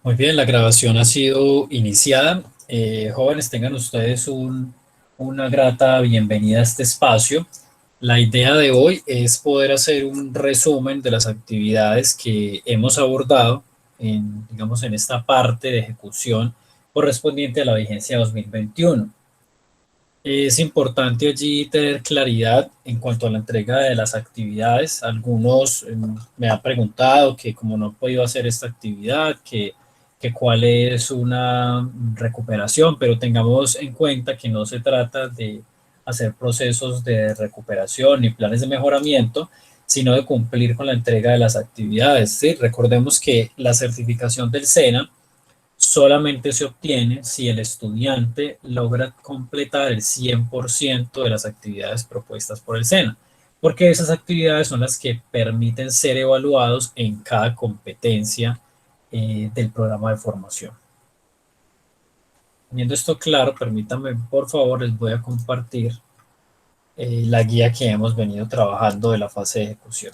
Muy bien, la grabación ha sido iniciada. Jóvenes, tengan ustedes una grata bienvenida a este espacio. La idea de hoy es poder hacer un resumen de las actividades que hemos abordado digamos, en esta parte de ejecución correspondiente a la vigencia 2021. Es importante allí tener claridad en cuanto a la entrega de las actividades. Algunos me han preguntado que como no he podido hacer esta actividad, que cuál es una recuperación, pero tengamos en cuenta que no se trata de hacer procesos de recuperación ni planes de mejoramiento, sino de cumplir con la entrega de las actividades. ¿Sí? Recordemos que la certificación del SENA solamente se obtiene si el estudiante logra completar el 100% de las actividades propuestas por el SENA, porque esas actividades son las que permiten ser evaluados en cada competencia del programa de formación. Teniendo esto claro, permítanme, por favor, les voy a compartir la guía que hemos venido trabajando de la fase de ejecución.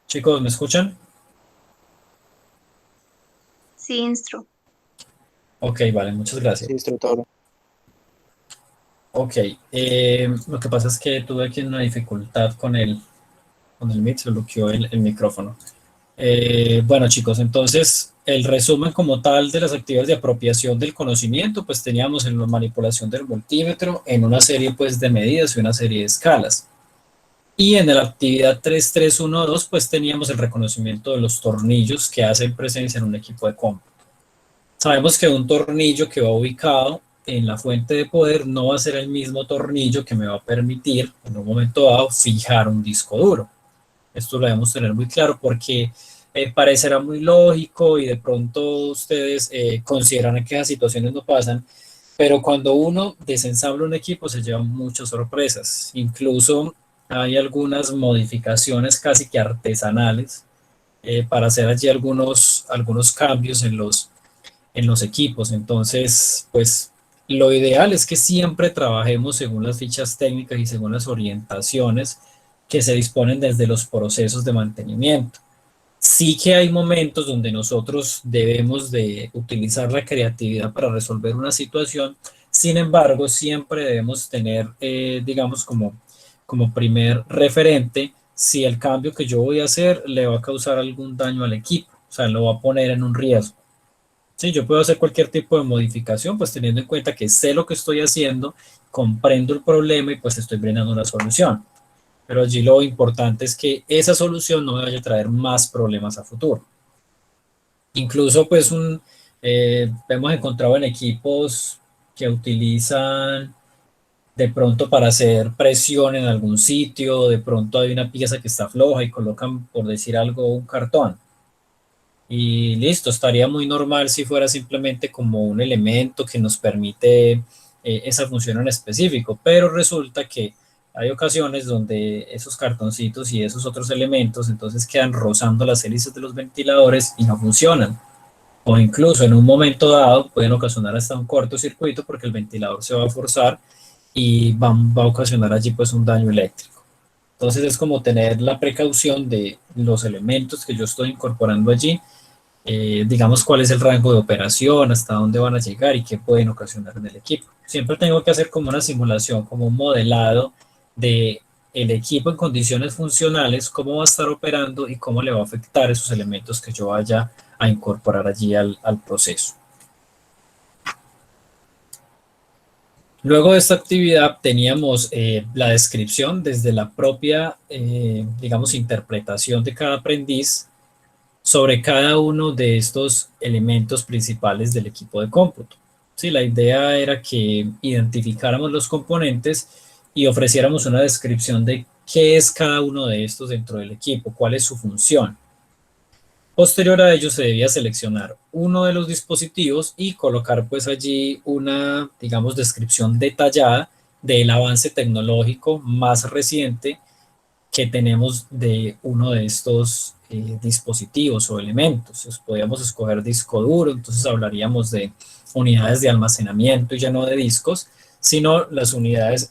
Chicos, ¿me escuchan? Sí, instru. Ok, vale, muchas gracias. Sí, instructor. Ok, lo que pasa es que tuve aquí una dificultad con el Meet, se bloqueó el micrófono. Bueno, chicos, entonces el resumen como tal de las actividades de apropiación del conocimiento, pues teníamos en la manipulación del multímetro en una serie pues de medidas y una serie de escalas. Y en la actividad 3312 pues teníamos el reconocimiento de los tornillos que hacen presencia en un equipo de cómputo. Sabemos que un tornillo que va ubicado en la fuente de poder no va a ser el mismo tornillo que me va a permitir en un momento dado fijar un disco duro. Esto lo debemos tener muy claro porque parecerá muy lógico y de pronto ustedes consideran que esas situaciones no pasan, pero cuando uno desensambla un equipo se llevan muchas sorpresas. Incluso hay algunas modificaciones casi que artesanales para hacer allí algunos cambios en los equipos. Entonces, pues lo ideal es que siempre trabajemos según las fichas técnicas y según las orientaciones que se disponen desde los procesos de mantenimiento. Sí que hay momentos donde nosotros debemos de utilizar la creatividad para resolver una situación Sin embargo, siempre debemos tener, digamos, como primer referente si el cambio que yo voy a hacer le va a causar algún daño al equipo, o sea, lo va a poner en un riesgo. Sí, yo puedo hacer cualquier tipo de modificación, pues teniendo en cuenta que sé lo que estoy haciendo, comprendo el problema y pues estoy brindando una solución. Pero allí lo importante es que esa solución no me vaya a traer más problemas a futuro. Incluso pues hemos encontrado en equipos que utilizan de pronto para hacer presión en algún sitio, de pronto hay una pieza que está floja y colocan, por decir algo, un cartón. Y listo, estaría muy normal si fuera simplemente como un elemento que nos permite esa función en específico, pero resulta que hay ocasiones donde esos cartoncitos y esos otros elementos entonces quedan rozando las hélices de los ventiladores y no funcionan. O incluso en un momento dado pueden ocasionar hasta un cortocircuito porque el ventilador se va a forzar y va a ocasionar allí pues un daño eléctrico. Entonces es como tener la precaución de los elementos que yo estoy incorporando allí, digamos cuál es el rango de operación, hasta dónde van a llegar y qué pueden ocasionar en el equipo. Siempre tengo que hacer como una simulación, como un modelado de el equipo en condiciones funcionales, cómo va a estar operando y cómo le va a afectar esos elementos que yo vaya a incorporar allí al proceso. Luego de esta actividad teníamos la descripción desde la propia, digamos, interpretación de cada aprendiz sobre cada uno de estos elementos principales del equipo de cómputo. Sí, la idea era que identificáramos los componentes y ofreciéramos una descripción de qué es cada uno de estos dentro del equipo, cuál es su función. Posterior a ello se debía seleccionar uno de los dispositivos y colocar pues allí una, digamos, descripción detallada del avance tecnológico más reciente que tenemos de uno de estos dispositivos o elementos. Entonces, podríamos escoger disco duro, entonces hablaríamos de unidades de almacenamiento y ya no de discos, sino las unidades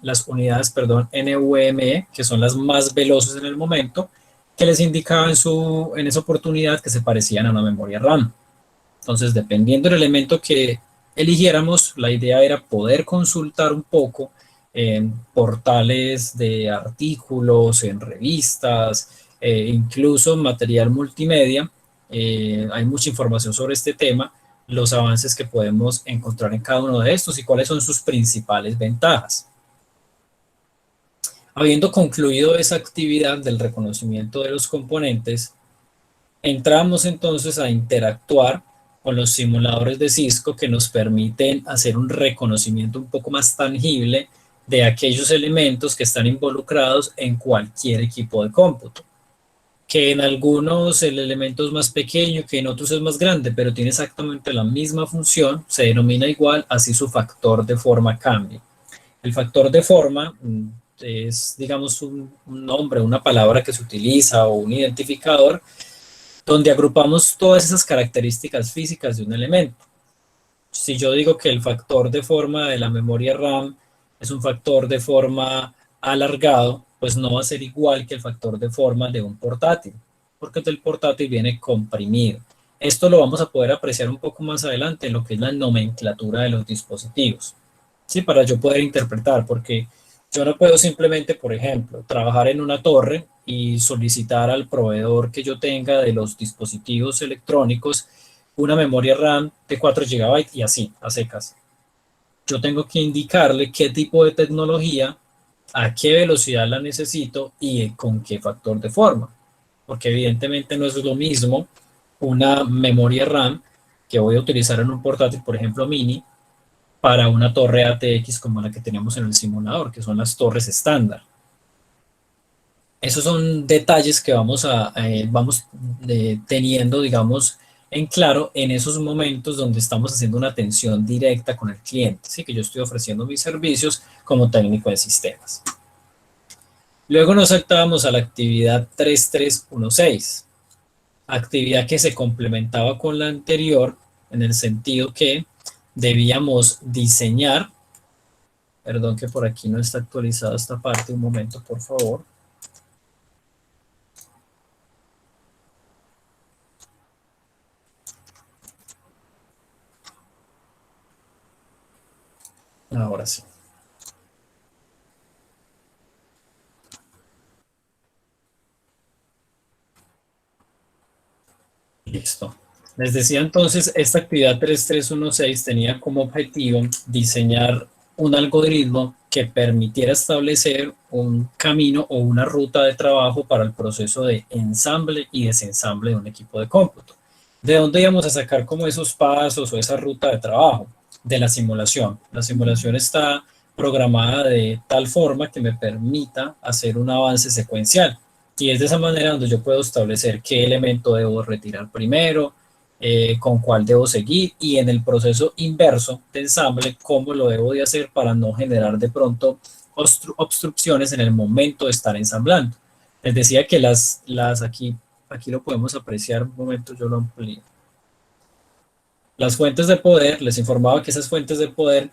las unidades, perdón, NVMe, que son las más veloces en el momento, que les indicaba en esa oportunidad que se parecían a una memoria RAM. Entonces, dependiendo del elemento que eligiéramos, la idea era poder consultar un poco en portales de artículos, en revistas, incluso en material multimedia. Hay mucha información sobre este tema, los avances que podemos encontrar en cada uno de estos y cuáles son sus principales ventajas. Habiendo concluido esa actividad del reconocimiento de los componentes, entramos entonces a interactuar con los simuladores de Cisco que nos permiten hacer un reconocimiento un poco más tangible de aquellos elementos que están involucrados en cualquier equipo de cómputo. Que en algunos el elemento es más pequeño, que en otros es más grande, pero tiene exactamente la misma función, se denomina igual, así su factor de forma cambia. El factor de forma es, digamos, un nombre, una palabra que se utiliza o un identificador donde agrupamos todas esas características físicas de un elemento. Si yo digo que el factor de forma de la memoria RAM es un factor de forma alargado, pues no va a ser igual que el factor de forma de un portátil, porque el portátil viene comprimido. Esto lo vamos a poder apreciar un poco más adelante en lo que es la nomenclatura de los dispositivos. Sí, para yo poder interpretar, porque yo no puedo simplemente, por ejemplo, trabajar en una torre y solicitar al proveedor que yo tenga de los dispositivos electrónicos una memoria RAM de 4 GB y así, a secas. Yo tengo que indicarle qué tipo de tecnología, a qué velocidad la necesito y con qué factor de forma, porque evidentemente no es lo mismo una memoria RAM que voy a utilizar en un portátil, por ejemplo, mini, para una torre ATX como la que tenemos en el simulador, que son las torres estándar. Esos son detalles que vamos teniendo, digamos, en claro en esos momentos donde estamos haciendo una atención directa con el cliente, ¿sí? Que yo estoy ofreciendo mis servicios como técnico de sistemas. Luego nos saltábamos a la actividad 3316, actividad que se complementaba con la anterior en el sentido que debíamos diseñar. Perdón que por aquí no está actualizada esta parte, un momento, por favor. Ahora sí. Listo. Les decía entonces, esta actividad 3316 tenía como objetivo diseñar un algoritmo que permitiera establecer un camino o una ruta de trabajo para el proceso de ensamble y desensamble de un equipo de cómputo. ¿De dónde íbamos a sacar como esos pasos o esa ruta de trabajo? De la simulación. La simulación está programada de tal forma que me permita hacer un avance secuencial. Y es de esa manera donde yo puedo establecer qué elemento debo retirar primero, con cuál debo seguir y en el proceso inverso de ensamble, cómo lo debo de hacer para no generar de pronto obstrucciones en el momento de estar ensamblando. Les decía que aquí lo podemos apreciar, un momento yo lo amplío. Las fuentes de poder, les informaba que esas fuentes de poder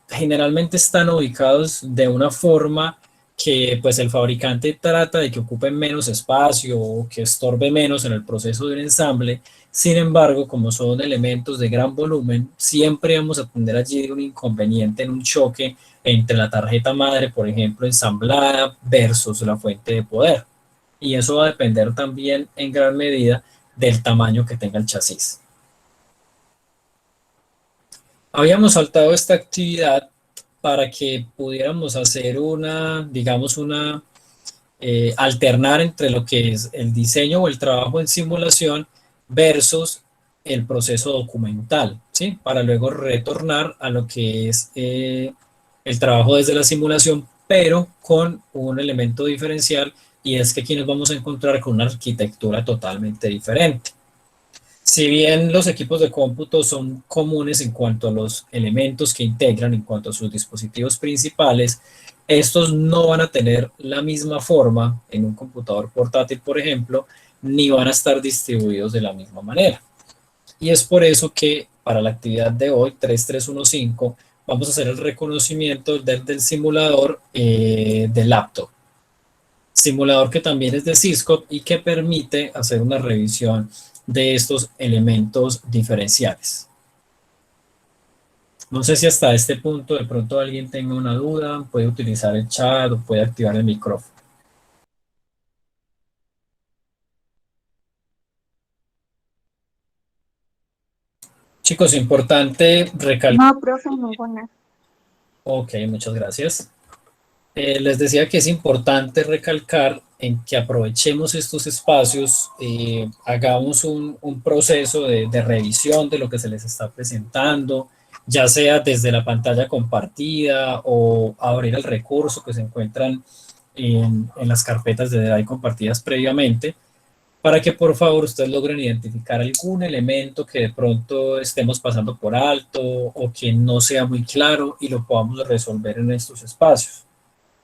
generalmente están ubicados de una forma que pues el fabricante trata de que ocupen menos espacio o que estorbe menos en el proceso de un ensamble. Sin embargo, como son elementos de gran volumen, siempre vamos a tener allí un inconveniente en un choque entre la tarjeta madre, por ejemplo, ensamblada versus la fuente de poder. Y eso va a depender también en gran medida del tamaño que tenga el chasis. Habíamos saltado esta actividad para que pudiéramos hacer digamos, alternar entre lo que es el diseño o el trabajo en simulación versus el proceso documental, ¿sí? Para luego retornar a lo que es el trabajo desde la simulación, pero con un elemento diferencial, y es que aquí nos vamos a encontrar con una arquitectura totalmente diferente. Si bien los equipos de cómputo son comunes en cuanto a los elementos que integran, en cuanto a sus dispositivos principales, estos no van a tener la misma forma en un computador portátil, por ejemplo, ni van a estar distribuidos de la misma manera. Y es por eso que para la actividad de hoy, 3315, vamos a hacer el reconocimiento del simulador de laptop. Simulador que también es de Cisco y que permite hacer una revisión de estos elementos diferenciales. No sé si hasta este punto de pronto alguien tenga una duda, puede utilizar el chat o puede activar el micrófono. Chicos, importante recalcar. No, profe, ninguna. Ok, muchas gracias. Les decía que es importante recalcar en que aprovechemos estos espacios, hagamos un proceso de revisión de lo que se les está presentando, ya sea desde la pantalla compartida o abrir el recurso que se encuentran en las carpetas de Drive compartidas previamente, para que por favor ustedes logren identificar algún elemento que de pronto estemos pasando por alto o que no sea muy claro y lo podamos resolver en estos espacios.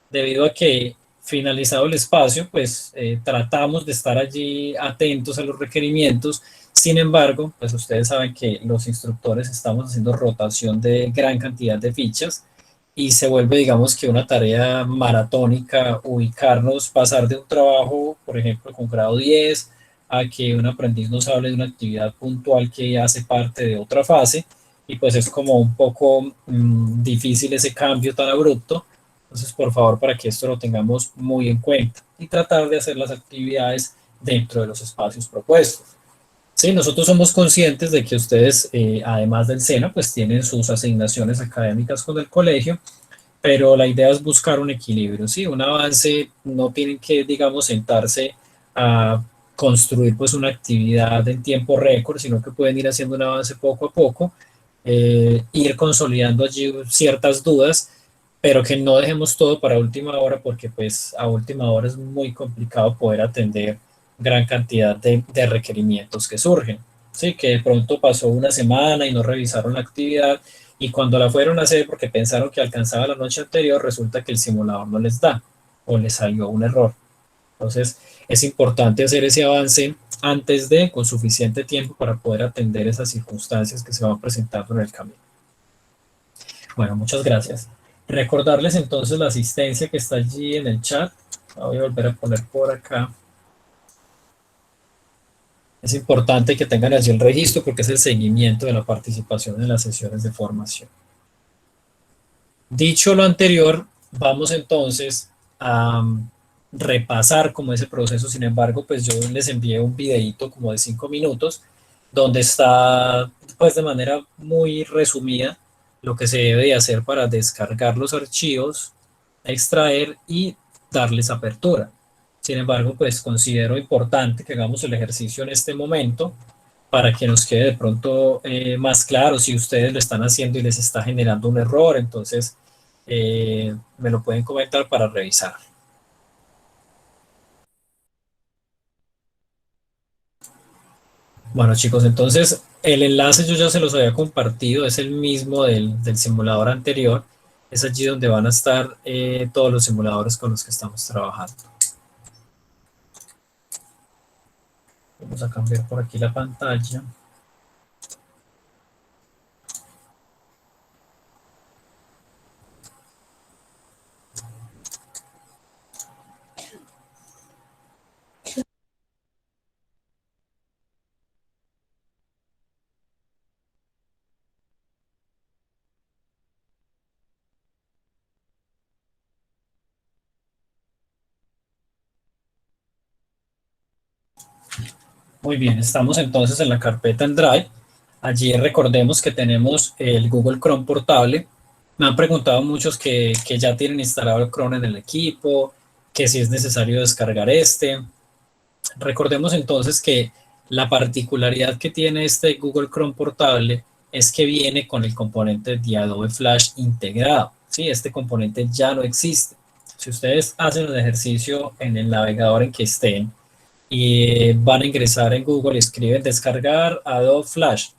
Debido a que finalizado el espacio, pues tratamos de estar allí atentos a los requerimientos. Sin embargo, pues ustedes saben que los instructores estamos haciendo rotación de gran cantidad de fichas y se vuelve, digamos, que una tarea maratónica ubicarnos, pasar de un trabajo, por ejemplo, con grado 10, a que un aprendiz nos hable de una actividad puntual que hace parte de otra fase, y pues es como un poco difícil ese cambio tan abrupto. Entonces, por favor, para que esto lo tengamos muy en cuenta y tratar de hacer las actividades dentro de los espacios propuestos. Sí, nosotros somos conscientes de que ustedes, además del SENA, pues tienen sus asignaciones académicas con el colegio, pero la idea es buscar un equilibrio, ¿sí? Un avance, no tienen que, digamos, sentarse a construir pues una actividad en tiempo récord, sino que pueden ir haciendo un avance poco a poco, ir consolidando allí ciertas dudas, pero que no dejemos todo para última hora porque pues a última hora es muy complicado poder atender gran cantidad de requerimientos que surgen. Sí, que de pronto pasó una semana y no revisaron la actividad y cuando la fueron a hacer porque pensaron que alcanzaba la noche anterior, resulta que el simulador no les da o les salió un error. Entonces, es importante hacer ese avance antes de, con suficiente tiempo para poder atender esas circunstancias que se van presentando en el camino. Bueno, muchas gracias. Recordarles entonces la asistencia que está allí en el chat. La voy a volver a poner por acá. Es importante que tengan allí el registro porque es el seguimiento de la participación en las sesiones de formación. Dicho lo anterior, vamos entonces a repasar como ese proceso. Sin embargo, pues yo les envié un videito como de 5 minutos donde está pues de manera muy resumida lo que se debe de hacer para descargar los archivos, extraer y darles apertura. Sin embargo, pues considero importante que hagamos el ejercicio en este momento para que nos quede de pronto más claro si ustedes lo están haciendo y les está generando un error. Entonces, me lo pueden comentar para revisar. Bueno, chicos, entonces el enlace yo ya se los había compartido, es el mismo del simulador anterior. Es allí donde van a estar todos los simuladores con los que estamos trabajando. Vamos a cambiar por aquí la pantalla. Muy bien, estamos entonces en la carpeta en Drive. Allí recordemos que tenemos el Google Chrome portable. Me han preguntado muchos que ya tienen instalado el Chrome en el equipo, que si es necesario descargar este. Recordemos entonces que la particularidad que tiene este Google Chrome portable es que viene con el componente de Adobe Flash integrado. ¿Sí? Este componente ya no existe. Si ustedes hacen el ejercicio en el navegador en que estén, y van a ingresar en Google, escriben descargar Adobe Flash.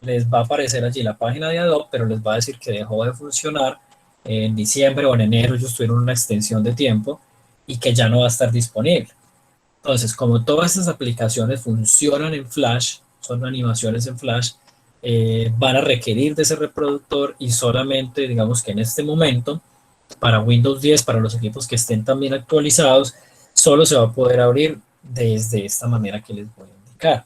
Les va a aparecer allí la página de Adobe, pero les va a decir que dejó de funcionar en diciembre o en enero. Ellos tuvieron una extensión de tiempo y que ya no va a estar disponible. Entonces, como todas estas aplicaciones funcionan en Flash, son animaciones en Flash, van a requerir de ese reproductor y solamente, digamos que en este momento, para Windows 10, para los equipos que estén también actualizados, solo se va a poder abrir desde esta manera que les voy a indicar.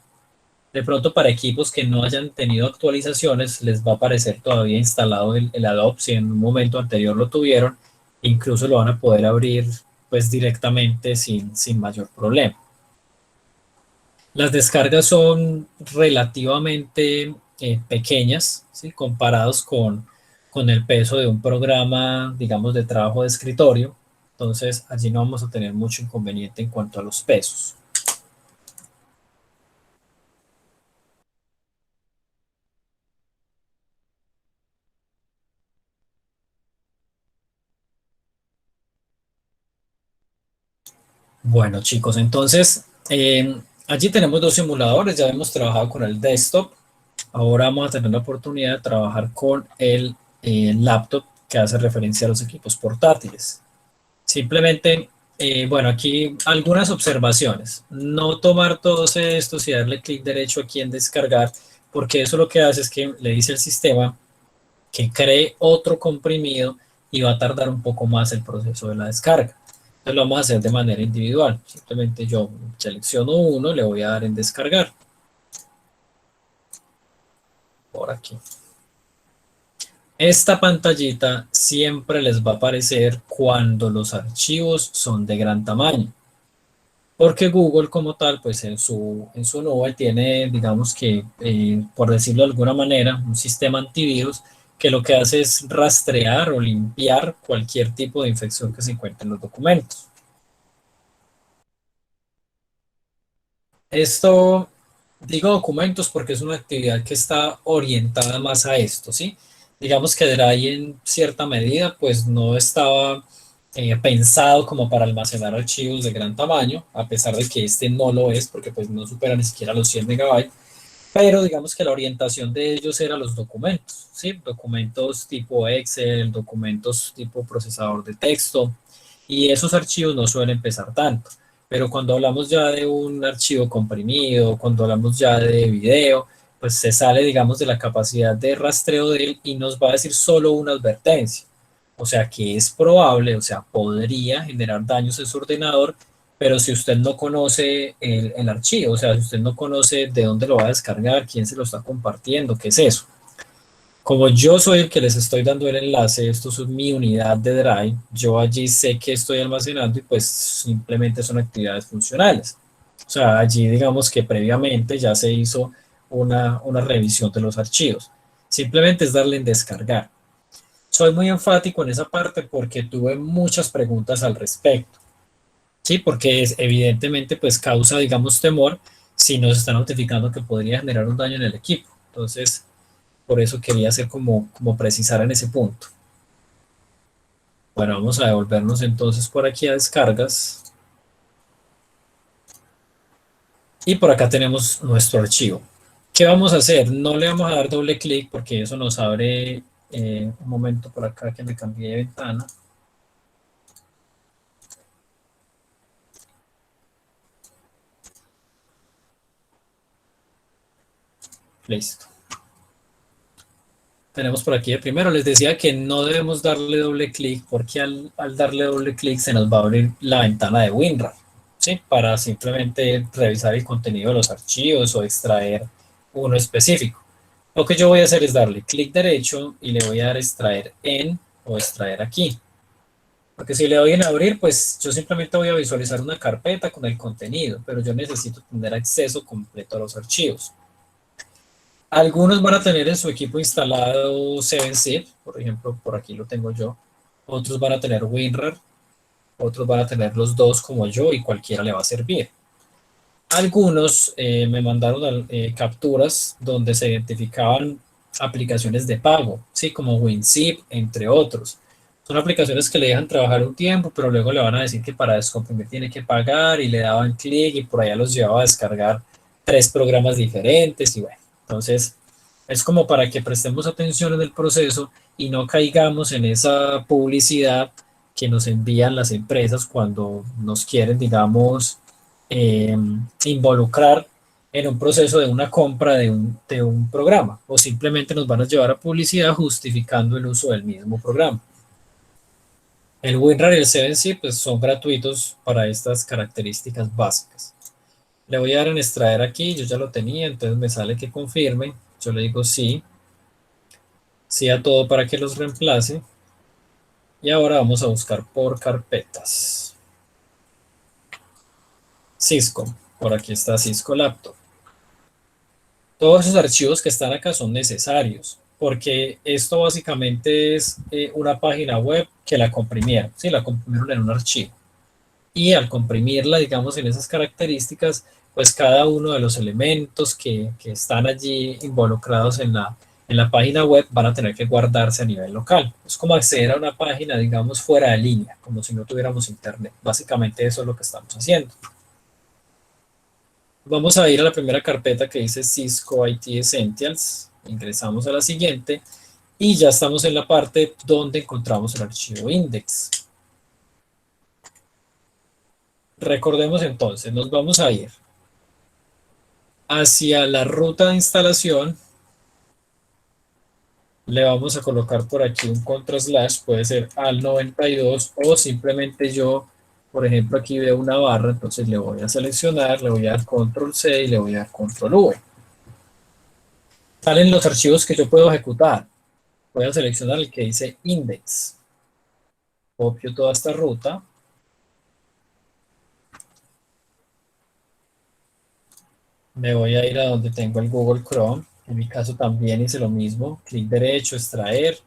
De pronto, para equipos que no hayan tenido actualizaciones, les va a aparecer todavía instalado el Adobe, si en un momento anterior lo tuvieron, incluso lo van a poder abrir pues directamente sin mayor problema. Las descargas son relativamente pequeñas, ¿sí? Comparados con el peso de un programa, digamos, de trabajo de escritorio. Entonces, allí no vamos a tener mucho inconveniente en cuanto a los pesos. Bueno, chicos, entonces, allí tenemos dos simuladores. Ya hemos trabajado con el desktop. Ahora vamos a tener la oportunidad de trabajar con el laptop que hace referencia a los equipos portátiles. Simplemente, bueno, aquí algunas observaciones. No tomar todos estos y darle clic derecho aquí en descargar, porque eso lo que hace es que le dice al sistema que cree otro comprimido y va a tardar un poco más el proceso de la descarga. Entonces lo vamos a hacer de manera individual. Simplemente yo selecciono uno, le voy a dar en descargar. Por aquí. Esta pantallita siempre les va a aparecer cuando los archivos son de gran tamaño. Porque Google como tal, pues en su nube tiene, digamos que, por decirlo de alguna manera, un sistema antivirus que lo que hace es rastrear o limpiar cualquier tipo de infección que se encuentre en los documentos. Esto, digo documentos porque es una actividad que está orientada más a esto, ¿sí? Digamos que Drive en cierta medida, pues no estaba pensado como para almacenar archivos de gran tamaño, a pesar de que este no lo es, porque pues no supera ni siquiera los 100 megabytes, pero digamos que la orientación de ellos era los documentos, ¿sí? Documentos tipo Excel, documentos tipo procesador de texto, y esos archivos no suelen pesar tanto. Pero cuando hablamos ya de un archivo comprimido, cuando hablamos ya de video, pues se sale, digamos, de la capacidad de rastreo de él y nos va a decir solo una advertencia. O sea que es probable, o sea, podría generar daños en su ordenador, pero si usted no conoce el archivo, o sea, si usted no conoce de dónde lo va a descargar, quién se lo está compartiendo, qué es eso. Como yo soy el que les estoy dando el enlace, esto es mi unidad de Drive, yo allí sé que estoy almacenando y pues simplemente son actividades funcionales. O sea, allí digamos que previamente ya se hizo una revisión de los archivos. Simplemente es darle en descargar. Soy muy enfático en esa parte porque tuve muchas preguntas al respecto. Sí, porque es, evidentemente pues causa, digamos, temor si nos está notificando que podría generar un daño en el equipo. Entonces, por eso quería hacer como precisar en ese punto. Bueno, vamos a devolvernos entonces por aquí a descargas. Y por acá tenemos nuestro archivo. ¿Qué vamos a hacer? No le vamos a dar doble clic porque eso nos abre un momento por acá que me cambié de ventana. Listo. Tenemos por aquí de primero. Les decía que no debemos darle doble clic porque al darle doble clic se nos va a abrir la ventana de WinRAR, ¿sí? Para simplemente revisar el contenido de los archivos o extraer uno específico. Lo que yo voy a hacer es darle clic derecho y le voy a dar extraer en o extraer aquí. Porque si le doy en abrir, pues yo simplemente voy a visualizar una carpeta con el contenido, pero yo necesito tener acceso completo a los archivos. Algunos van a tener en su equipo instalado 7zip, por ejemplo, por aquí lo tengo yo. Otros van a tener WinRAR, otros van a tener los dos como yo y cualquiera le va a servir. Algunos me mandaron capturas donde se identificaban aplicaciones de pago, ¿sí? Como WinZip, entre otros. Son aplicaciones que le dejan trabajar un tiempo, pero luego le van a decir que para descomprimir tiene que pagar y le daban clic y por allá los llevaba a descargar 3 programas diferentes y bueno, entonces es como para que prestemos atención en el proceso y no caigamos en esa publicidad que nos envían las empresas cuando nos quieren, digamos, eh, involucrar en un proceso de una compra de un programa o simplemente nos van a llevar a publicidad justificando el uso del mismo programa. El WinRAR y el 7zip pues, son gratuitos para estas características básicas. Le voy a dar en extraer aquí, yo ya lo tenía, entonces me sale que confirme. Yo le digo sí, sí a todo para que los reemplace. Y ahora vamos a buscar por carpetas. Cisco, por aquí está Cisco Laptop. Todos esos archivos que están acá son necesarios, porque esto básicamente es una página web que la comprimieron, ¿sí? La comprimieron en un archivo. Y al comprimirla, digamos, en esas características, pues cada uno de los elementos que están allí involucrados en la página web van a tener que guardarse a nivel local. Es como acceder a una página, digamos, fuera de línea, como si no tuviéramos internet. Básicamente eso es lo que estamos haciendo. Vamos a ir a la primera carpeta que dice Cisco IT Essentials. Ingresamos a la siguiente y ya estamos en la parte donde encontramos el archivo index. Recordemos entonces, nos vamos a ir hacia la ruta de instalación. Le vamos a colocar por aquí un control slash, puede ser al 92 o simplemente yo, por ejemplo, aquí veo una barra, entonces le voy a seleccionar, le voy a dar control C y le voy a dar control V. Salen los archivos que yo puedo ejecutar. Voy a seleccionar el que dice index. Copio toda esta ruta. Me voy a ir a donde tengo el Google Chrome. En mi caso también hice lo mismo. Clic derecho, extraer.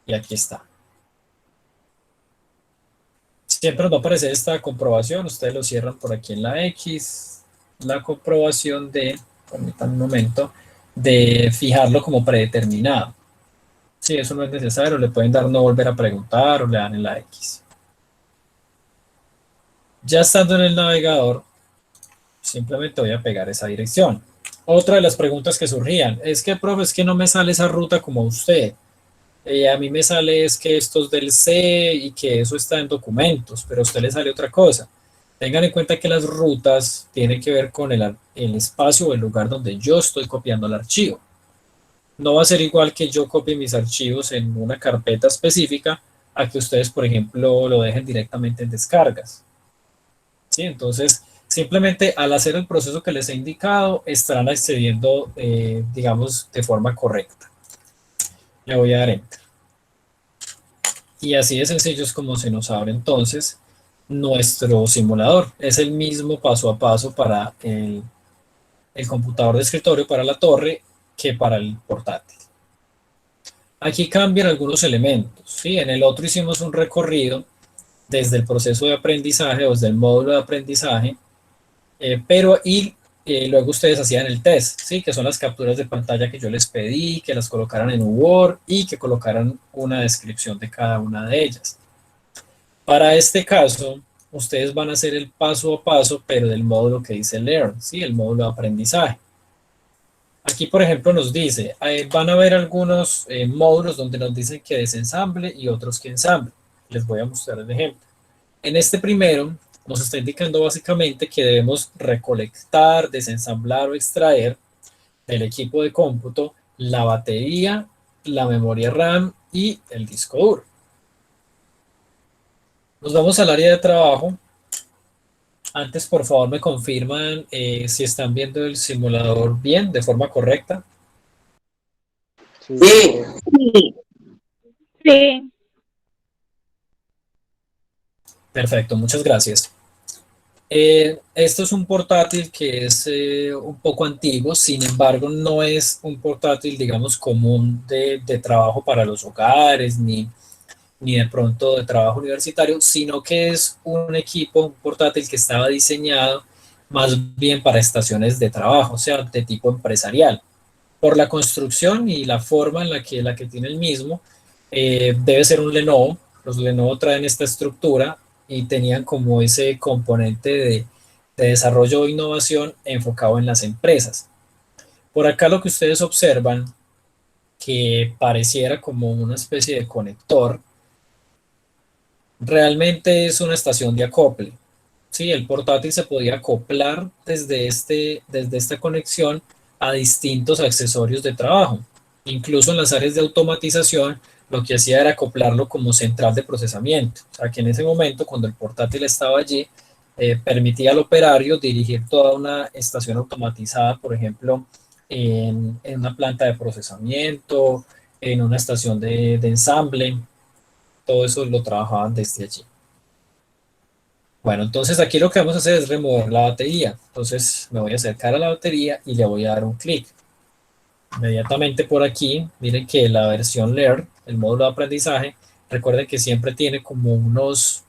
Y aquí está. Siempre nos va a aparecer esta comprobación. Ustedes lo cierran por aquí en la X. La comprobación de, permítanme un momento, de fijarlo como predeterminado. Si eso no es necesario, le pueden dar no volver a preguntar o le dan en la X. Ya estando en el navegador, simplemente voy a pegar esa dirección. Otra de las preguntas que surgían es que, profe, es que no me sale esa ruta como usted. A mí me sale es que esto es del C y que eso está en documentos, pero a usted le sale otra cosa. Tengan en cuenta que las rutas tienen que ver con el espacio o el lugar donde yo estoy copiando el archivo. No va a ser igual que yo copie mis archivos en una carpeta específica a que ustedes, por ejemplo, lo dejen directamente en descargas. ¿Sí? Entonces, simplemente al hacer el proceso que les he indicado, estarán accediendo, digamos, de forma correcta. Le voy a dar Enter. Y así de sencillo es como se nos abre entonces nuestro simulador. Es el mismo paso a paso para el computador de escritorio, para la torre, que para el portátil. Aquí cambian algunos elementos, ¿sí? En el otro hicimos un recorrido desde el proceso de aprendizaje o desde el módulo de aprendizaje, luego ustedes hacían el test, ¿sí? Que son las capturas de pantalla que yo les pedí, que las colocaran en Word y que colocaran una descripción de cada una de ellas. Para este caso, ustedes van a hacer el paso a paso, pero del módulo que dice Learn, ¿sí? El módulo de aprendizaje. Aquí, por ejemplo, nos dice, van a ver algunos módulos donde nos dicen que desensamble y otros que ensamble. Les voy a mostrar el ejemplo. En este primero, nos está indicando básicamente que debemos recolectar, desensamblar o extraer del equipo de cómputo la batería, la memoria RAM y el disco duro. Nos vamos al área de trabajo. Antes, por favor, me confirman si están viendo el simulador bien, de forma correcta. Sí. Sí. Sí. Perfecto, muchas gracias. Esto es un portátil que es un poco antiguo, sin embargo, no es un portátil, digamos, común de trabajo para los hogares, ni de pronto de trabajo universitario, sino que es un equipo, un portátil que estaba diseñado más bien para estaciones de trabajo, o sea, de tipo empresarial. Por la construcción y la forma en la que tiene el mismo, debe ser un Lenovo. Los Lenovo traen esta estructura y tenían como ese componente de desarrollo e innovación enfocado en las empresas. Por acá lo que ustedes observan, que pareciera como una especie de conector, realmente es una estación de acople. Sí, el portátil se podía acoplar desde esta conexión a distintos accesorios de trabajo. Incluso en las áreas de automatización, lo que hacía era acoplarlo como central de procesamiento. O sea, que en ese momento, cuando el portátil estaba allí, permitía al operario dirigir toda una estación automatizada, por ejemplo, en una planta de procesamiento, en una estación de ensamble. Todo eso lo trabajaban desde allí. Bueno, entonces aquí lo que vamos a hacer es remover la batería. Entonces me voy a acercar a la batería y le voy a dar un clic. Inmediatamente por aquí, miren que la versión Learn, el módulo de aprendizaje, recuerden que siempre tiene como unos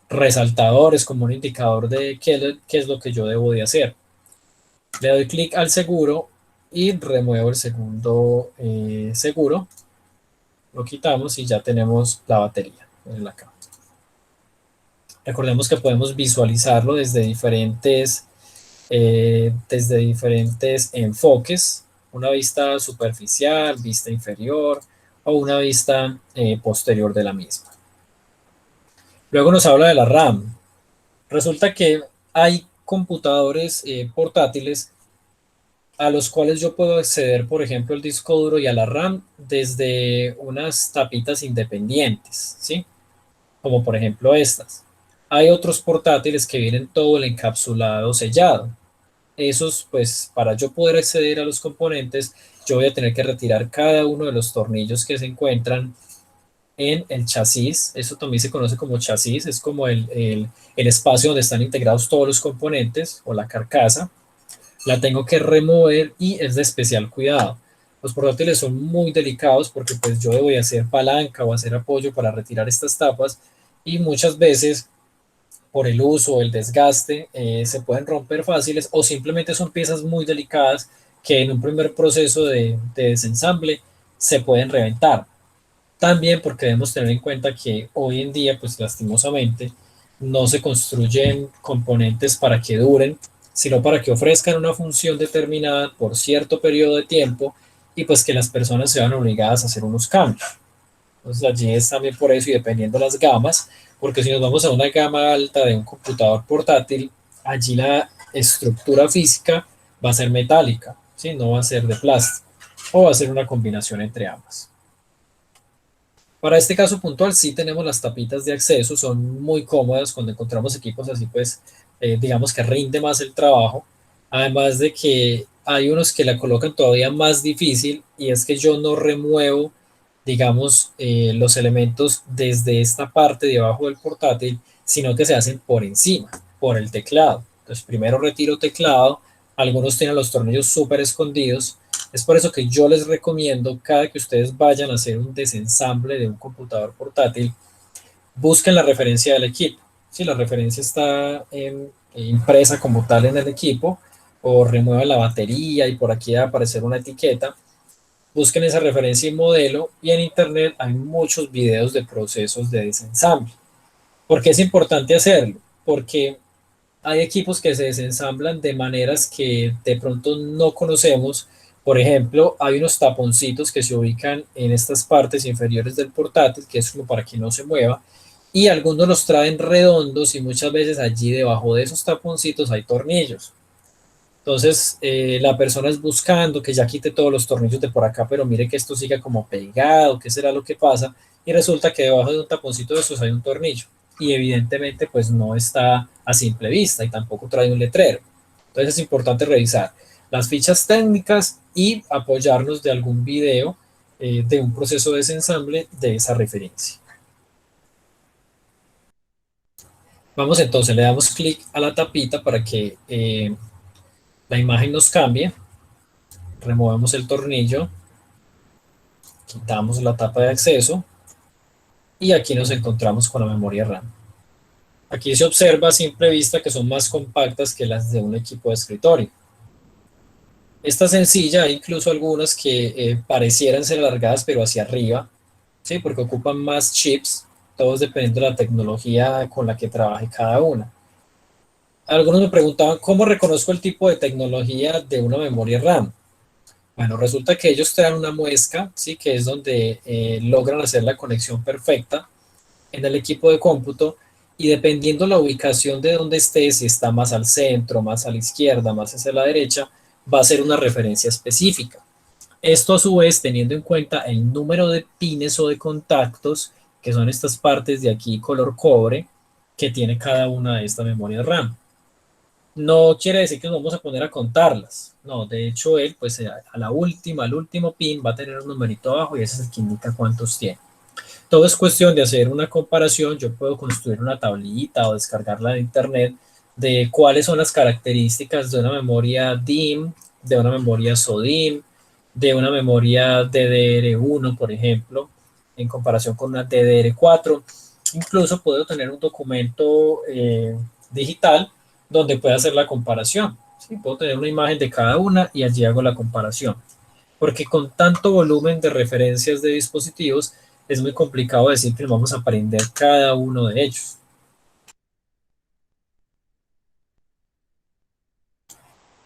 resaltadores, como un indicador de qué es lo que yo debo de hacer. Le doy clic al seguro y remuevo el segundo seguro. Lo quitamos y ya tenemos la batería en la cama. Recordemos que podemos visualizarlo desde diferentes enfoques, una vista superficial, vista inferior o una vista posterior de la misma. Luego nos habla de la RAM. Resulta que hay computadores portátiles a los cuales yo puedo acceder, por ejemplo, al disco duro y a la RAM desde unas tapitas independientes, ¿sí? Como por ejemplo estas. Hay otros portátiles que vienen todo el encapsulado sellado. Esos, pues, para yo poder acceder a los componentes, yo voy a tener que retirar cada uno de los tornillos que se encuentran en el chasis. Eso también se conoce como chasis, es como el espacio donde están integrados todos los componentes o la carcasa. La tengo que remover y es de especial cuidado. Los portátiles son muy delicados porque pues yo debo hacer palanca o hacer apoyo para retirar estas tapas y muchas veces por el uso o el desgaste se pueden romper fáciles o simplemente son piezas muy delicadas que en un primer proceso de desensamble se pueden reventar. También porque debemos tener en cuenta que hoy en día, pues lastimosamente, no se construyen componentes para que duren, sino para que ofrezcan una función determinada por cierto periodo de tiempo y pues que las personas sean obligadas a hacer unos cambios. Entonces allí es también por eso y dependiendo las gamas, porque si nos vamos a una gama alta de un computador portátil, allí la estructura física va a ser metálica, ¿sí? No va a ser de plástico o va a ser una combinación entre ambas. Para este caso puntual sí tenemos las tapitas de acceso, son muy cómodas cuando encontramos equipos así, pues digamos que rinde más el trabajo, además de que hay unos que la colocan todavía más difícil y es que yo no remuevo, digamos, los elementos desde esta parte de abajo del portátil, sino que se hacen por encima, por el teclado. Entonces, primero retiro teclado, algunos tienen los tornillos súper escondidos. Es por eso que yo les recomiendo, cada que ustedes vayan a hacer un desensamble de un computador portátil, busquen la referencia del equipo. Si la referencia está impresa como tal en el equipo, o remuevan la batería y por aquí va a aparecer una etiqueta, busquen esa referencia y modelo, y en internet hay muchos videos de procesos de desensamble. ¿Por qué es importante hacerlo? Porque hay equipos que se desensamblan de maneras que de pronto no conocemos. Por ejemplo, hay unos taponcitos que se ubican en estas partes inferiores del portátil, que es como para que no se mueva, y algunos los traen redondos y muchas veces allí debajo de esos taponcitos hay tornillos. Entonces, la persona es buscando que ya quite todos los tornillos de por acá, pero mire que esto siga como pegado, ¿qué será lo que pasa? Y resulta que debajo de un taponcito de esos hay un tornillo. Y evidentemente, pues no está a simple vista y tampoco trae un letrero. Entonces es importante revisar las fichas técnicas y apoyarnos de algún video de un proceso de desensamble de esa referencia. Vamos entonces, le damos clic a la tapita para que la imagen nos cambie. Removemos el tornillo, quitamos la tapa de acceso y aquí nos encontramos con la memoria RAM. Aquí se observa a simple vista que son más compactas que las de un equipo de escritorio. Esta sencilla, hay incluso algunas que parecieran ser alargadas pero hacia arriba, ¿sí? Porque ocupan más chips, todos dependiendo de la tecnología con la que trabaje cada una. Algunos me preguntaban, ¿cómo reconozco el tipo de tecnología de una memoria RAM? Bueno, resulta que ellos traen una muesca, ¿sí? Que es donde logran hacer la conexión perfecta en el equipo de cómputo, y dependiendo la ubicación de donde esté, si está más al centro, más a la izquierda, más hacia la derecha, va a ser una referencia específica. Esto a su vez teniendo en cuenta el número de pines o de contactos, que son estas partes de aquí color cobre, que tiene cada una de estas memorias RAM. No quiere decir que nos vamos a poner a contarlas. No, de hecho él, pues a la última, al último pin va a tener un numerito abajo y ese es el que indica cuántos tiene. Todo es cuestión de hacer una comparación. Yo puedo construir una tablita o descargarla de internet de cuáles son las características de una memoria DIMM, de una memoria SODIMM, de una memoria DDR1, por ejemplo, en comparación con una DDR4. Incluso puedo tener un documento digital donde pueda hacer la comparación. ¿Sí? Puedo tener una imagen de cada una y allí hago la comparación. Porque con tanto volumen de referencias de dispositivos, es muy complicado decir que nos vamos a aprender cada uno de ellos.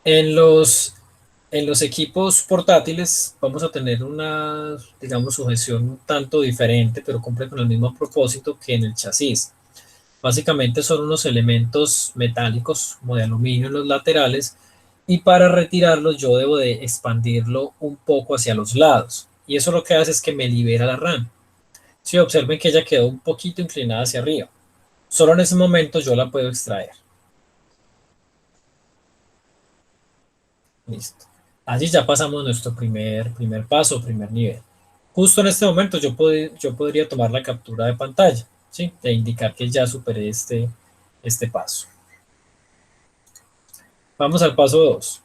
En los equipos portátiles vamos a tener una, digamos, sujeción un tanto diferente, pero cumple con el mismo propósito que en el chasis. Básicamente son unos elementos metálicos como de aluminio en los laterales, y para retirarlos yo debo de expandirlo un poco hacia los lados. Y eso lo que hace es que me libera la RAM. Si observen que ella quedó un poquito inclinada hacia arriba. Solo en ese momento yo la puedo extraer. Listo. Allí ya pasamos nuestro primer paso, primer nivel. Justo en este momento yo podría tomar la captura de pantalla, ¿sí? E indicar que ya superé este paso. Vamos al paso 2.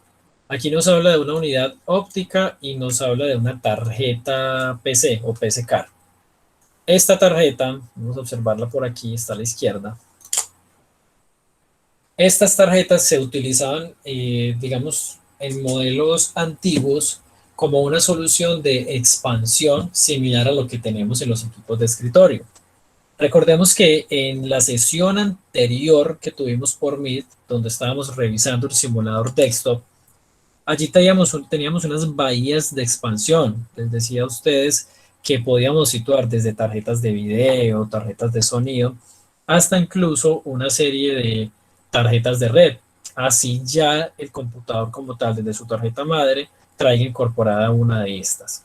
Aquí nos habla de una unidad óptica y nos habla de una tarjeta PC o PC Card. Esta tarjeta, vamos a observarla por aquí, está a la izquierda. Estas tarjetas se utilizaban, digamos, en modelos antiguos como una solución de expansión similar a lo que tenemos en los equipos de escritorio. Recordemos que en la sesión anterior que tuvimos por Meet, donde estábamos revisando el simulador desktop, allí teníamos unas bahías de expansión. Les decía a ustedes que podíamos situar desde tarjetas de video, tarjetas de sonido, hasta incluso una serie de tarjetas de red. Así ya el computador como tal, desde su tarjeta madre, traiga incorporada una de estas.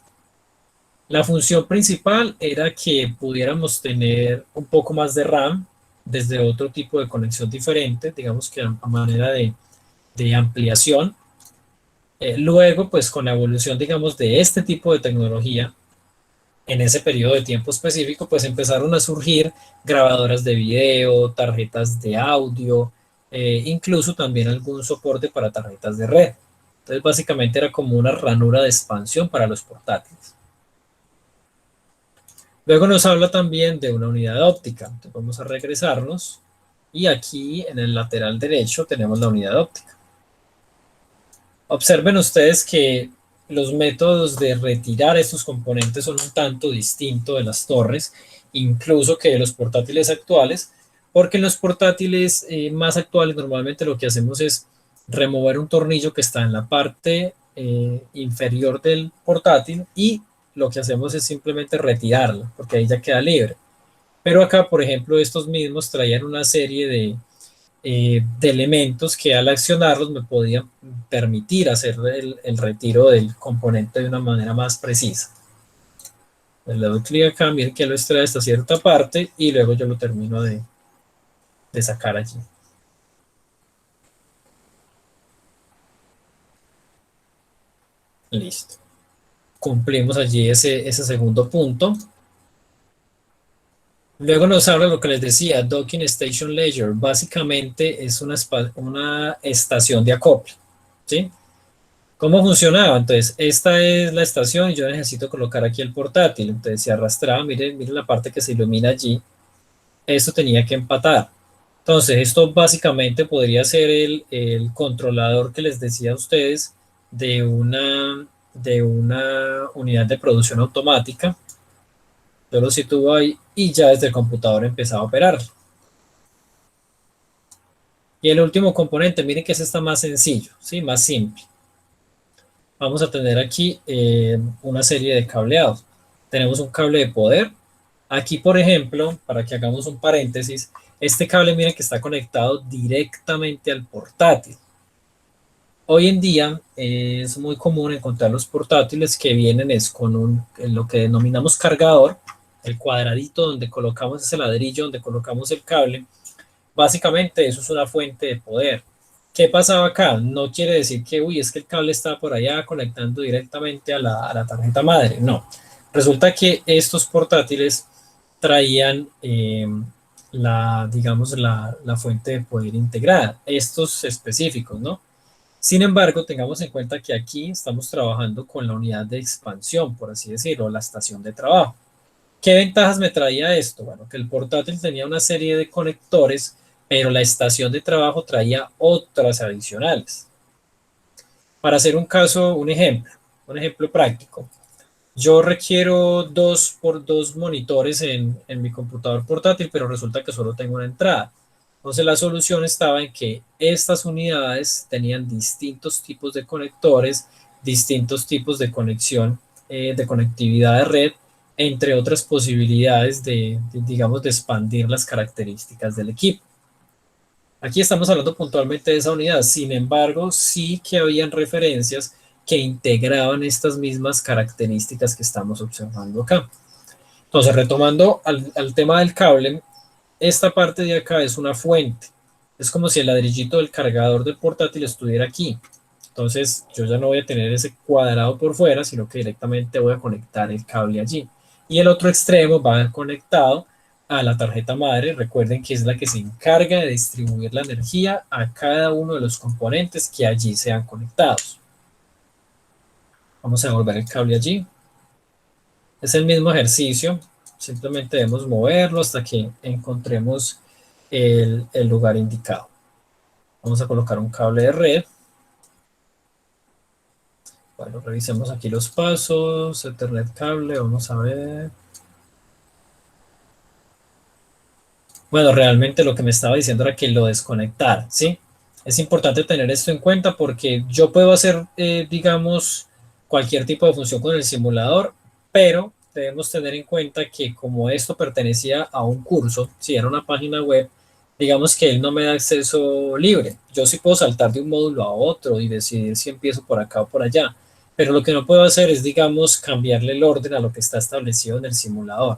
La función principal era que pudiéramos tener un poco más de RAM desde otro tipo de conexión diferente, digamos que a manera de ampliación. Luego, pues con la evolución, digamos, de este tipo de tecnología, en ese periodo de tiempo específico, pues empezaron a surgir grabadoras de video, tarjetas de audio, incluso también algún soporte para tarjetas de red. Entonces, básicamente era como una ranura de expansión para los portátiles. Luego nos habla también de una unidad óptica. Entonces, vamos a regresarnos y aquí en el lateral derecho tenemos la unidad óptica. Observen ustedes que los métodos de retirar estos componentes son un tanto distintos de las torres, incluso que de los portátiles actuales, porque en los portátiles más actuales normalmente lo que hacemos es remover un tornillo que está en la parte inferior del portátil y lo que hacemos es simplemente retirarlo, porque ahí ya queda libre. Pero acá, por ejemplo, estos mismos traían una serie de elementos que al accionarlos me podían permitir hacer el retiro del componente de una manera más precisa. Le doy clic acá, miren que lo extrae hasta cierta parte y luego yo lo termino de sacar allí. Listo. Cumplimos allí ese segundo punto. Luego nos habla lo que les decía, Docking Station Ledger. Básicamente es una estación de acople, ¿sí? ¿Cómo funcionaba? Entonces, esta es la estación y yo necesito colocar aquí el portátil. Entonces, se arrastraba, miren, miren la parte que se ilumina allí. Esto tenía que empatar. Entonces, esto básicamente podría ser el controlador que les decía a ustedes de una unidad de producción automática. Yo lo sitúo ahí y ya desde el computador empezaba a operar. Y el último componente, miren que ese está más sencillo, ¿sí? Más simple. Vamos a tener aquí una serie de cableados. Tenemos un cable de poder. Aquí, por ejemplo, para que hagamos un paréntesis, este cable, miren que está conectado directamente al portátil. Hoy en día es muy común encontrar los portátiles que vienen con lo que denominamos cargador, el cuadradito donde colocamos ese ladrillo, donde colocamos el cable. Básicamente eso es una fuente de poder. ¿Qué pasaba acá? No quiere decir que, uy, es que el cable está por allá conectando directamente a la tarjeta madre. No. Resulta que estos portátiles traían digamos, la fuente de poder integrada, estos específicos, ¿no? Sin embargo, tengamos en cuenta que aquí estamos trabajando con la unidad de expansión, por así decirlo, la estación de trabajo. ¿Qué ventajas me traía esto? Bueno, que el portátil tenía una serie de conectores, pero la estación de trabajo traía otras adicionales. Para hacer un ejemplo práctico. Yo requiero 2 monitores en mi computador portátil, pero resulta que solo tengo una entrada. Entonces la solución estaba en que estas unidades tenían distintos tipos de conectores, distintos tipos de conexión, de conectividad de red, entre otras posibilidades digamos, de expandir las características del equipo. Aquí estamos hablando puntualmente de esa unidad, sin embargo, sí que habían referencias que integraban estas mismas características que estamos observando acá. Entonces, retomando al tema del cable, esta parte de acá es una fuente. Es como si el ladrillito del cargador del portátil estuviera aquí. Entonces, yo ya no voy a tener ese cuadrado por fuera, sino que directamente voy a conectar el cable allí. Y el otro extremo va a ir conectado a la tarjeta madre. Recuerden que es la que se encarga de distribuir la energía a cada uno de los componentes que allí sean conectados. Vamos a devolver el cable allí. Es el mismo ejercicio. Simplemente debemos moverlo hasta que encontremos el lugar indicado. Vamos a colocar un cable de red. Bueno, revisemos aquí los pasos. Ethernet cable, vamos a ver. Bueno, realmente lo que me estaba diciendo era que lo desconectar, ¿sí? Es importante tener esto en cuenta porque yo puedo hacer, digamos, cualquier tipo de función con el simulador, pero debemos tener en cuenta que como esto pertenecía a un curso, si era una página web, digamos que él no me da acceso libre. Yo sí puedo saltar de un módulo a otro y decidir si empiezo por acá o por allá, pero lo que no puedo hacer es, digamos, cambiarle el orden a lo que está establecido en el simulador.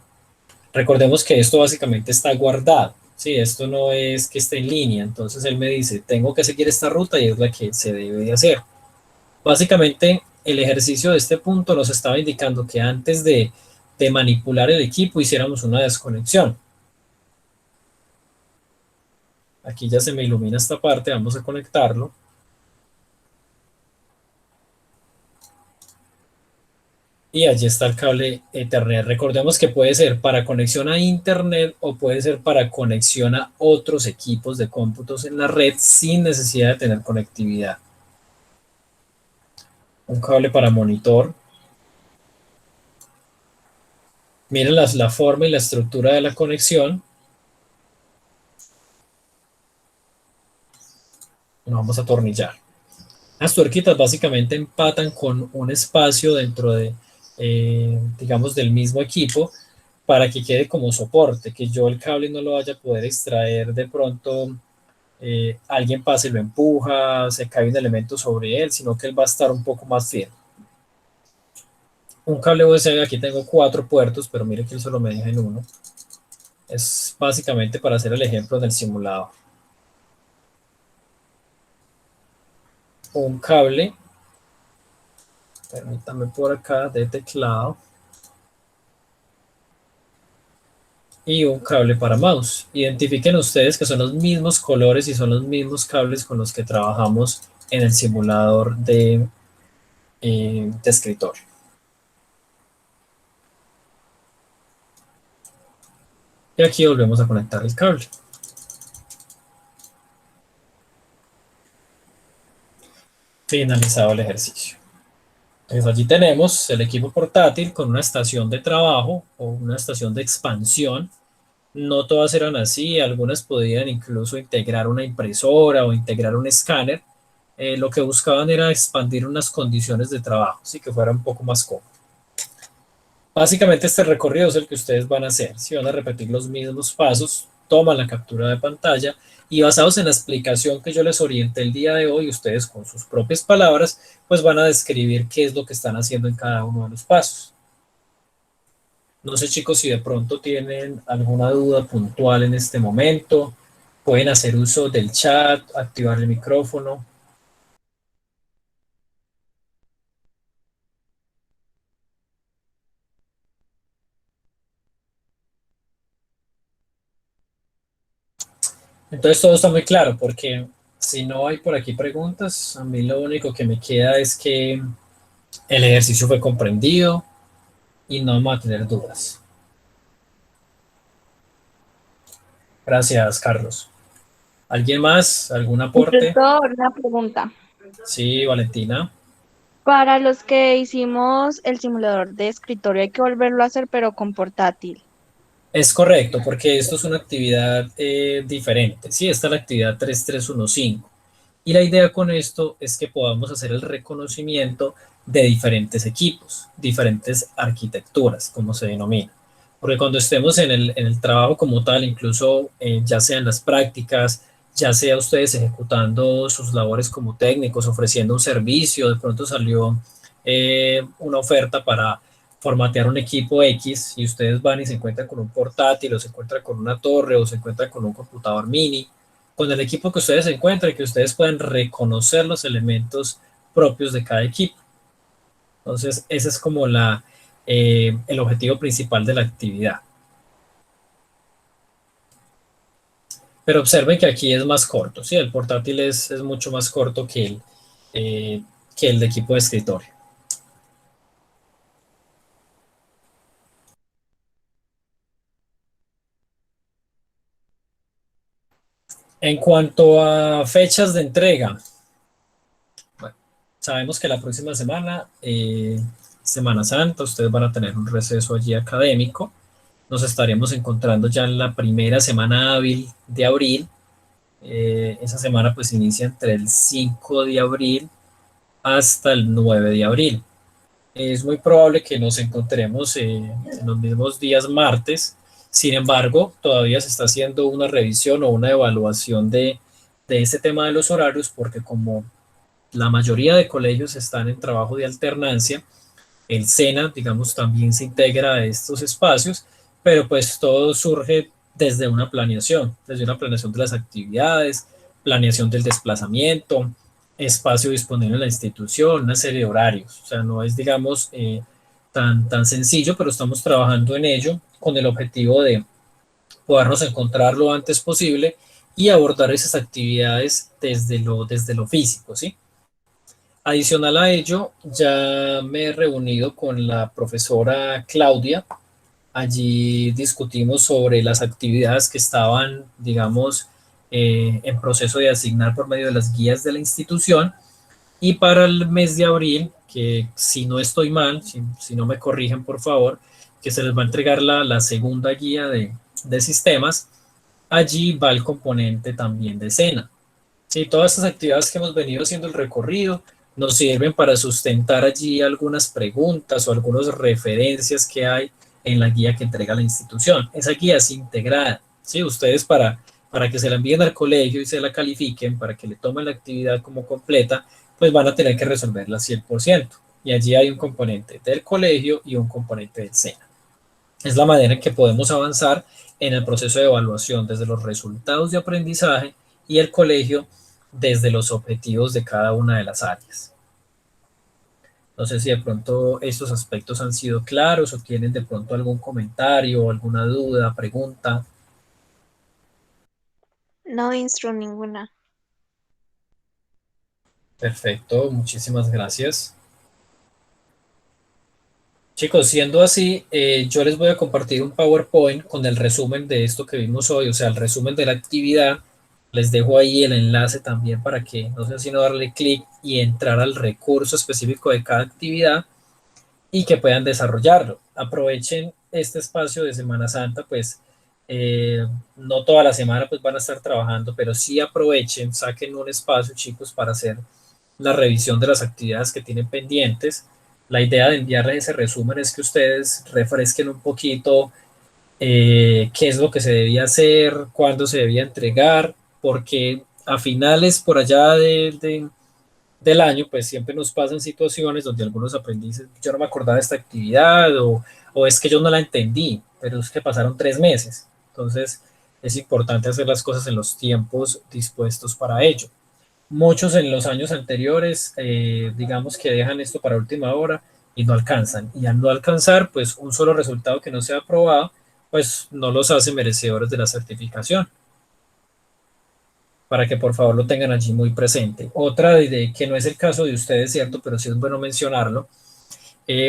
Recordemos que esto básicamente está guardado, ¿sí? Esto no es que esté en línea, entonces él me dice, tengo que seguir esta ruta y es la que se debe de hacer. Básicamente, el ejercicio de este punto nos estaba indicando que antes de manipular el equipo hiciéramos una desconexión. Aquí ya se me ilumina esta parte, vamos a conectarlo. Y allí está el cable Ethernet. Recordemos que puede ser para conexión a Internet o puede ser para conexión a otros equipos de cómputos en la red sin necesidad de tener conectividad. Un cable para monitor. Miren la forma y la estructura de la conexión. Lo vamos a atornillar. Las tuerquitas básicamente empatan con un espacio dentro de, digamos, del mismo equipo para que quede como soporte, que yo el cable no lo vaya a poder extraer de pronto, alguien pase y lo empuja, se cae un elemento sobre él, sino que él va a estar un poco más firme. Un cable USB, aquí tengo 4 puertos, pero mire que él solo me deja en uno. Es básicamente para hacer el ejemplo del simulador. Un cable, permítame por acá, de teclado. Y un cable para mouse. Identifiquen ustedes que son los mismos colores y son los mismos cables con los que trabajamos en el simulador de escritorio. Y aquí volvemos a conectar el cable. Finalizado el ejercicio. Entonces allí tenemos el equipo portátil con una estación de trabajo o una estación de expansión. No todas eran así, algunas podían incluso integrar una impresora o integrar un escáner. Lo que buscaban era expandir unas condiciones de trabajo, así que fuera un poco más cómodo. Básicamente este recorrido es el que ustedes van a hacer. Si van a repetir los mismos pasos, toman la captura de pantalla y basados en la explicación que yo les orienté el día de hoy, ustedes con sus propias palabras, pues van a describir qué es lo que están haciendo en cada uno de los pasos. No sé, chicos, si de pronto tienen alguna duda puntual en este momento, pueden hacer uso del chat, activar el micrófono. Entonces todo está muy claro, porque si no hay por aquí preguntas, a mí lo único que me queda es que el ejercicio fue comprendido y no vamos a tener dudas. Gracias, Carlos. ¿Alguien más? ¿Algún aporte? Profesor, una pregunta. Sí, Valentina. Para los que hicimos el simulador de escritorio hay que volverlo a hacer, pero con portátil. Es correcto, porque esto es una actividad diferente. Sí, esta es la actividad 3315. Y la idea con esto es que podamos hacer el reconocimiento de diferentes equipos, diferentes arquitecturas, como se denomina. Porque cuando estemos en el trabajo como tal, incluso ya sea en las prácticas, ya sea ustedes ejecutando sus labores como técnicos, ofreciendo un servicio, de pronto salió una oferta para formatear un equipo X y ustedes van y se encuentran con un portátil o se encuentran con una torre o se encuentran con un computador mini, con el equipo que ustedes encuentren, que ustedes puedan reconocer los elementos propios de cada equipo. Entonces, ese es como el objetivo principal de la actividad. Pero observen que aquí es más corto, ¿sí? El portátil es mucho más corto que el de equipo de escritorio. En cuanto a fechas de entrega, bueno, sabemos que la próxima semana, Semana Santa, ustedes van a tener un receso allí académico. Nos estaremos encontrando ya en la primera semana hábil de abril. Esa semana pues inicia entre el 5 de abril hasta el 9 de abril. Es muy probable que nos encontremos en los mismos días martes. Sin embargo, todavía se está haciendo una revisión o una evaluación de este tema de los horarios, porque como la mayoría de colegios están en trabajo de alternancia, el SENA, digamos, también se integra a estos espacios, pero pues todo surge desde una planeación de las actividades, planeación del desplazamiento, espacio disponible en la institución, una serie de horarios. O sea, no es, digamos, tan sencillo, pero estamos trabajando en ello con el objetivo de podernos encontrar lo antes posible y abordar esas actividades desde lo físico, ¿sí? Adicional a ello, ya me he reunido con la profesora Claudia. Allí discutimos sobre las actividades que estaban, digamos, en proceso de asignar por medio de las guías de la institución. Y para el mes de abril, que si no estoy mal, si no me corrigen por favor, que se les va a entregar la segunda guía de sistemas, allí va el componente también de escena. Sí, todas estas actividades que hemos venido haciendo el recorrido nos sirven para sustentar allí algunas preguntas o algunas referencias que hay en la guía que entrega la institución. Esa guía es integrada, ¿sí? Ustedes para que se la envíen al colegio y se la califiquen, para que le tomen la actividad como completa, pues van a tener que resolverla al 100%. Y allí hay un componente del colegio y un componente del SENA. Es la manera en que podemos avanzar en el proceso de evaluación desde los resultados de aprendizaje y el colegio desde los objetivos de cada una de las áreas. No sé si de pronto estos aspectos han sido claros o tienen de pronto algún comentario, alguna duda, pregunta. No, Instru, ninguna. Perfecto, muchísimas gracias. Chicos, siendo así, yo les voy a compartir un PowerPoint con el resumen de esto que vimos hoy, o sea, el resumen de la actividad. Les dejo ahí el enlace también para que no sea sino darle clic y entrar al recurso específico de cada actividad y que puedan desarrollarlo. Aprovechen este espacio de Semana Santa, pues no toda la semana pues van a estar trabajando, pero sí aprovechen, saquen un espacio, chicos, para hacer la revisión de las actividades que tienen pendientes. La idea de enviarles ese resumen es que ustedes refresquen un poquito qué es lo que se debía hacer, cuándo se debía entregar, porque a finales por allá del año, pues siempre nos pasan situaciones donde algunos aprendices, yo no me acordaba de esta actividad o es que yo no la entendí, pero es que pasaron 3 meses. Entonces es importante hacer las cosas en los tiempos dispuestos para ello. Muchos en los años anteriores, digamos que dejan esto para última hora y no alcanzan. Y al no alcanzar, pues un solo resultado que no sea aprobado, pues no los hace merecedores de la certificación. Para que por favor lo tengan allí muy presente. Otra de que no es el caso de ustedes, ¿cierto? Pero sí es bueno mencionarlo.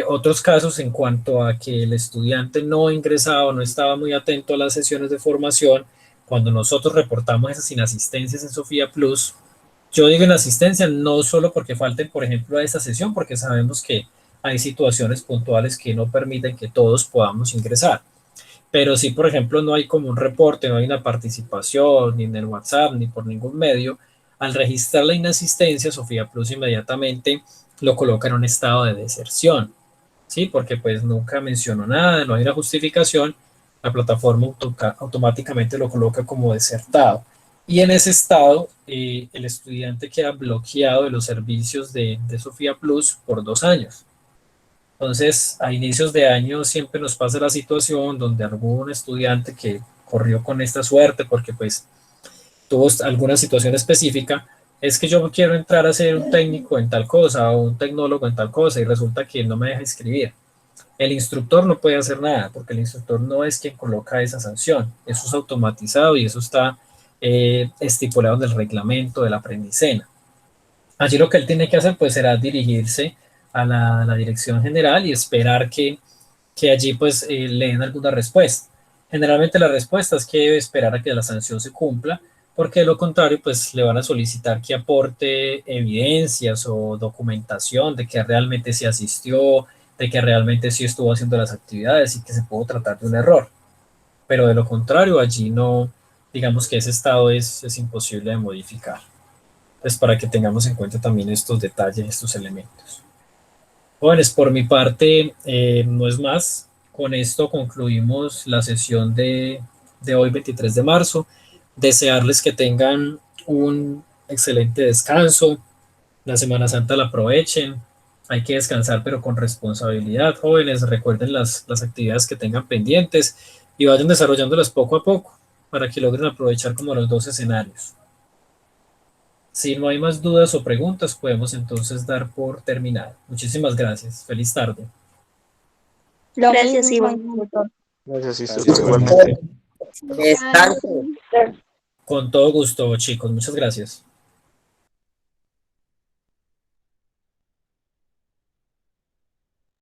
Otros casos en cuanto a que el estudiante no ingresaba o no estaba muy atento a las sesiones de formación, cuando nosotros reportamos esas inasistencias en Sofía Plus, yo digo inasistencia no solo porque falten, por ejemplo, a esta sesión, porque sabemos que hay situaciones puntuales que no permiten que todos podamos ingresar. Pero si, por ejemplo, no hay como un reporte, no hay una participación, ni en el WhatsApp, ni por ningún medio, al registrar la inasistencia, Sofía Plus inmediatamente lo coloca en un estado de deserción, ¿sí? Porque pues nunca mencionó nada, no hay una justificación, la plataforma automáticamente lo coloca como desertado. Y en ese estado, el estudiante queda bloqueado de los servicios de Sofía Plus por 2 años. Entonces, a inicios de año siempre nos pasa la situación donde algún estudiante que corrió con esta suerte porque pues tuvo alguna situación específica, es que yo quiero entrar a ser un técnico en tal cosa o un tecnólogo en tal cosa y resulta que no me deja inscribir. El instructor no puede hacer nada porque el instructor no es quien coloca esa sanción. Eso es automatizado y eso está estipulado en el reglamento del aprendicena. Allí lo que él tiene que hacer pues será dirigirse a la dirección general y esperar que allí pues le den alguna respuesta. Generalmente la respuesta es que debe esperar a que la sanción se cumpla, porque de lo contrario pues le van a solicitar que aporte evidencias o documentación de que realmente se asistió, de que realmente sí estuvo haciendo las actividades y que se pudo tratar de un error. Pero de lo contrario allí no, digamos que ese estado es imposible de modificar. Pues para que tengamos en cuenta también estos detalles, estos elementos. Jóvenes, por mi parte, no es más. Con esto concluimos la sesión de hoy, 23 de marzo. Desearles que tengan un excelente descanso. La Semana Santa la aprovechen. Hay que descansar, pero con responsabilidad. Jóvenes, recuerden las actividades que tengan pendientes y vayan desarrollándolas poco a poco para que logren aprovechar como los dos escenarios. Si no hay más dudas o preguntas, podemos entonces dar por terminado. Muchísimas gracias. Feliz tarde. Lo Gracias, mismo, Iván. doctor. Gracias, Gracias, Isidro, igualmente. Descanse. Con todo gusto, chicos. Muchas gracias.